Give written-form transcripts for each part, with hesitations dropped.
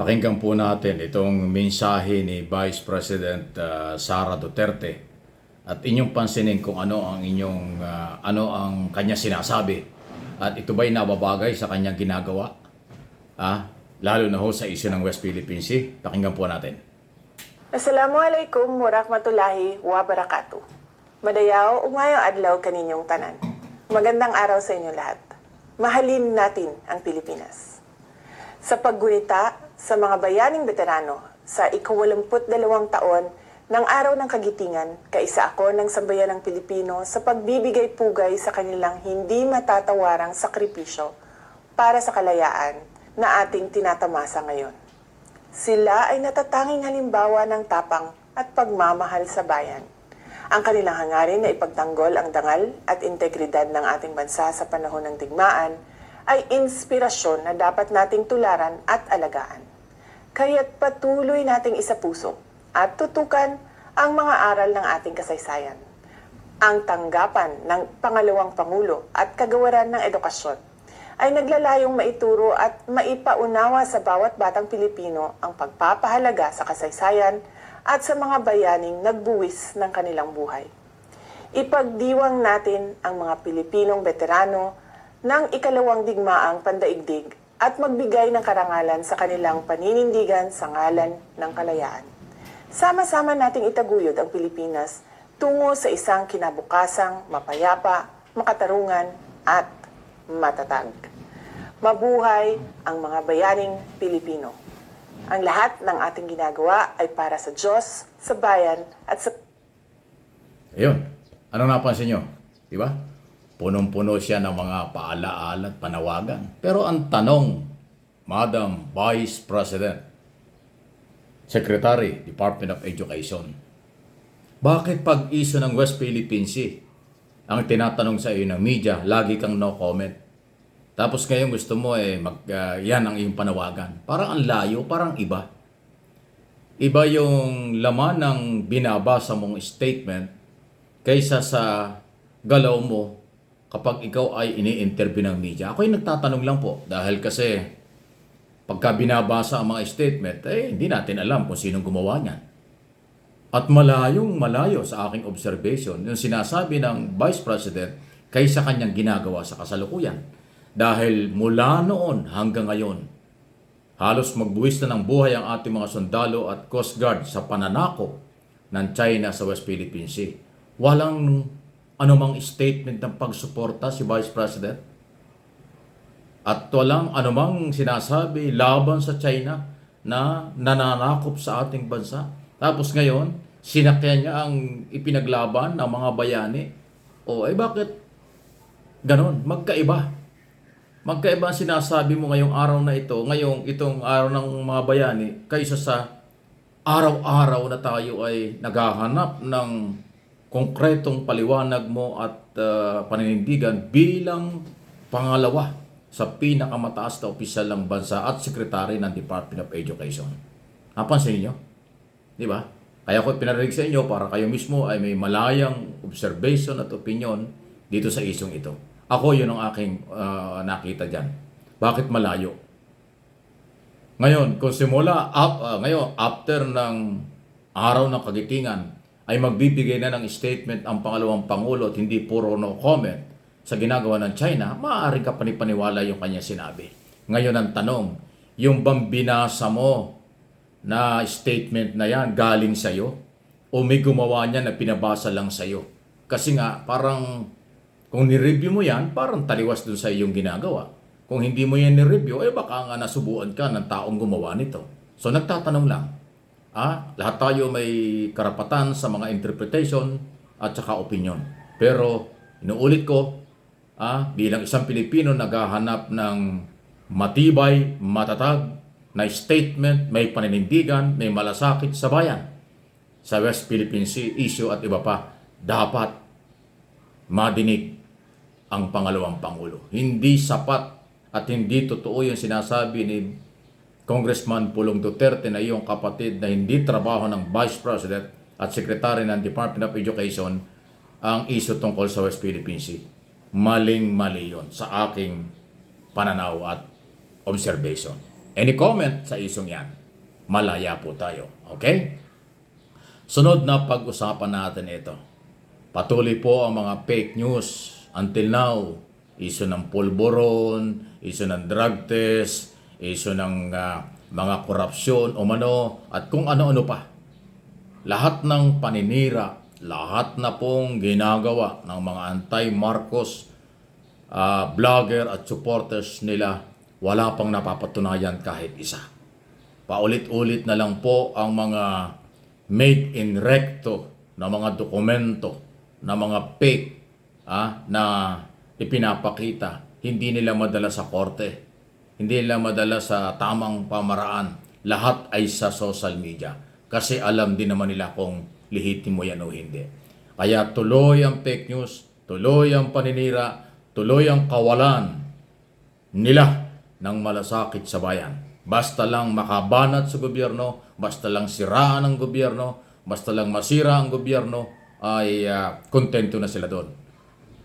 Pakinggan po natin itong mensahe ni Vice President Sara Duterte at inyong pansinin kung ano ang kanya sinasabi at ito ba'y nababagay sa kanyang ginagawa, lalo na ho sa isyu ng West Philippine Sea. Pakinggan po natin. Assalamualaikum warahmatullahi wabarakatuh. Madayaw ugmayong adlaw kaninyong tanan. Magandang araw sa inyo lahat. Mahalin natin ang Pilipinas. Sa paggunita sa mga bayaning veterano sa ika-82 taon ng Araw ng Kagitingan, kaisa ako ng sambayan ng Pilipino sa pagbibigay pugay sa kanilang hindi matatawarang sakripisyo para sa kalayaan na ating tinatamasa ngayon. Sila ay natatanging halimbawa ng tapang at pagmamahal sa bayan. Ang kanilang hangarin na ipagtanggol ang dangal at integridad ng ating bansa sa panahon ng digmaan ay inspirasyon na dapat nating tularan at alagaan. Kaya't patuloy nating isapuso at tutukan ang mga aral ng ating kasaysayan. Ang tanggapan ng pangalawang Pangulo at kagawaran ng edukasyon ay naglalayong maituro at maipaunawa sa bawat batang Pilipino ang pagpapahalaga sa kasaysayan at sa mga bayaning nagbuwis ng kanilang buhay. Ipagdiwang natin ang mga Pilipinong veterano ng ikalawang digmaang pandaigdig at magbigay ng karangalan sa kanilang paninindigan sa ngalan ng kalayaan. Sama-sama nating itaguyod ang Pilipinas tungo sa isang kinabukasang mapayapa, makatarungan at matatag. Mabuhay ang mga bayaning Pilipino. Ang lahat ng ating ginagawa ay para sa Diyos, sa bayan at sa... Ayun, anong napansin nyo? Diba? Punong-puno siya ng mga paalaala at panawagan. Pero ang tanong, Madam Vice President, Secretary, Department of Education, bakit pag-iso ng West Philippine Sea ang tinatanong sa iyo ng media, lagi kang no comment? Tapos ngayon gusto mo yan ang iyong panawagan. Parang ang layo, parang iba. Iba yung laman ng binabasa mong statement kaysa sa galaw mo kapag ikaw ay ini-interview ng media. Ako'y nagtatanong lang po dahil kasi pagka binabasa ang mga statement, hindi natin alam kung sinong gumawa niyan. At malayo sa aking observation yung sinasabi ng Vice President kaysa kanyang ginagawa sa kasalukuyan. Dahil mula noon hanggang ngayon, halos magbuwis na ng buhay ang ating mga sundalo at Coast Guard sa pananakop ng China sa West Philippine Sea. Walang anumang statement ng pagsuporta si Vice President at walang anumang sinasabi laban sa China na nananakop sa ating bansa. Tapos ngayon, sinakyan niya ang ipinaglaban ng mga bayani. Bakit ganon? Magkaiba ang sinasabi mo ngayong araw na ito, ngayong itong araw ng mga bayani, kaysa sa araw-araw na tayo ay naghahanap ng konkretong paliwanag mo at paninindigan bilang pangalawa sa pinakamataas na opisyal ng bansa at sekretary ng Department of Education. Napansin niyo? Di ba? Kaya ko pinarinig sa inyo para kayo mismo ay may malayang observation at opinion dito sa isyong ito. Ako yun ang aking nakita dyan. Bakit malayo? Ngayon, kung ngayon, after ng araw ng kagitingan, ay magbibigay na ng statement ang pangalawang Pangulo at hindi puro no comment sa ginagawa ng China, maaaring ka panipaniwala yung kanya sinabi. Ngayon ang tanong, yung bang binasa mo na statement na yan galing sa'yo? O may gumawa niya na pinabasa lang sa'yo? Kasi nga, parang kung ni-review mo yan, parang taliwas dun sa iyong ginagawa. Kung hindi mo yan ni-review, baka nga nasubuan ka ng taong gumawa nito. So nagtatanong lang. Lahat tayo may karapatan sa mga interpretation at saka opinion. Pero inuulit ko, bilang isang Pilipino naghahanap ng matibay, matatag na statement, may paninindigan, may malasakit sa bayan sa West Philippine Sea issue at iba pa, dapat madinig ang pangalawang Pangulo. Hindi sapat at hindi totoo yung sinasabi ni Congressman Pulong Duterte na iyong kapatid na hindi trabaho ng Vice President at Secretary ng Department of Education ang issue tungkol sa West Philippine Sea. Maling-mali yun sa aking pananaw at observation. Any comment sa isyong yan? Malaya po tayo. Okay? Sunod na pag-usapan natin ito. Patuloy po ang mga fake news until now. Issue ng pulburon, issue ng drug test, issue ng mga korupsyon o mano at kung ano-ano pa. Lahat ng paninira, lahat na pong ginagawa ng mga anti-Marcos vlogger at supporters nila, wala pang napapatunayan kahit isa. Paulit-ulit na lang po ang mga made in recto na mga dokumento, na mga fake na ipinapakita. Hindi nila madala sa korte. Hindi nila madala sa tamang pamaraan. Lahat ay sa social media. Kasi alam din naman nila kung lihitimo yan o hindi. Kaya tuloy ang fake news, tuloy ang paninira, tuloy ang kawalan nila ng malasakit sa bayan. Basta lang makabanat sa gobyerno, basta lang siraan ang gobyerno, basta lang masira ang gobyerno, ay kontento na sila doon.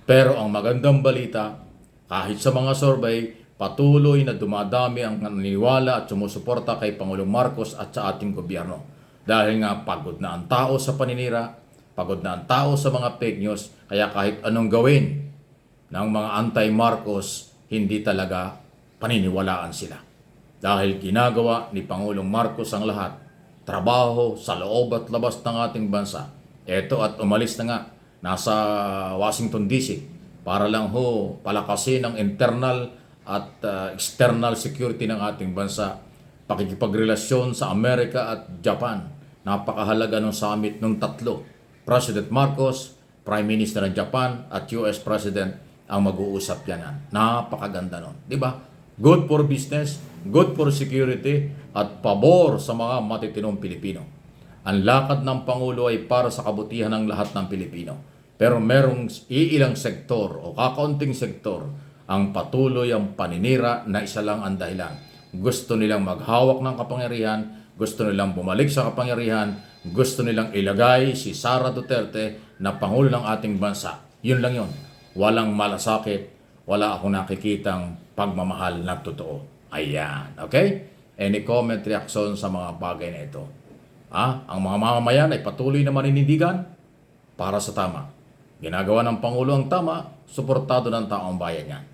Pero ang magandang balita, kahit sa mga survey, patuloy na dumadami ang naniniwala at sumusuporta kay Pangulong Marcos at sa ating gobyerno. Dahil nga pagod na ang tao sa paninira, pagod na ang tao sa mga fake news, kaya kahit anong gawin ng mga anti-Marcos, hindi talaga paniniwalaan sila. Dahil ginagawa ni Pangulong Marcos ang lahat, trabaho sa loob at labas ng ating bansa. Eto at umalis na nga, nasa Washington DC, para lang palakasin ang internal at external security ng ating bansa. Pakikipagrelasyon sa Amerika at Japan. Napakahalaga ng summit ng tatlo. President Marcos, Prime Minister ng Japan at US President ang mag-uusap yan. Napakaganda nun. Diba? Good for business, good for security, at pabor sa mga matitinong Pilipino. Ang lakad ng Pangulo ay para sa kabutihan ng lahat ng Pilipino. Pero merong iilang sektor o kakaunting sektor ang patuloy ang paninira na isa lang ang dahilan. Gusto nilang maghawak ng kapangyarihan, gusto nilang bumalik sa kapangyarihan, gusto nilang ilagay si Sara Duterte na Pangulo ng ating bansa. Yun lang yun. Walang malasakit, wala akong nakikitang pagmamahal na totoo. Ayan, okay? Any comment, reaction sa mga bagay na ito? Ang mga mamamayan ay patuloy na maninindigan para sa tama. Ginagawa ng Pangulo ang tama, suportado ng taong bayan yan.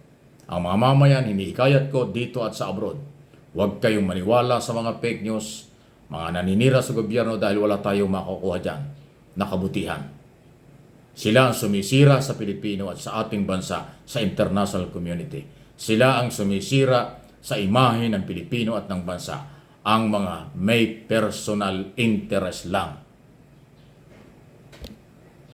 Ang mga mamamayan, hinihikayat ko dito at sa abroad. Huwag kayong maniwala sa mga fake news, mga naninira sa gobyerno dahil wala tayong makukuha dyan na kabutihan. Sila ang sumisira sa Pilipino at sa ating bansa sa international community. Sila ang sumisira sa imahe ng Pilipino at ng bansa. Ang mga may personal interest lang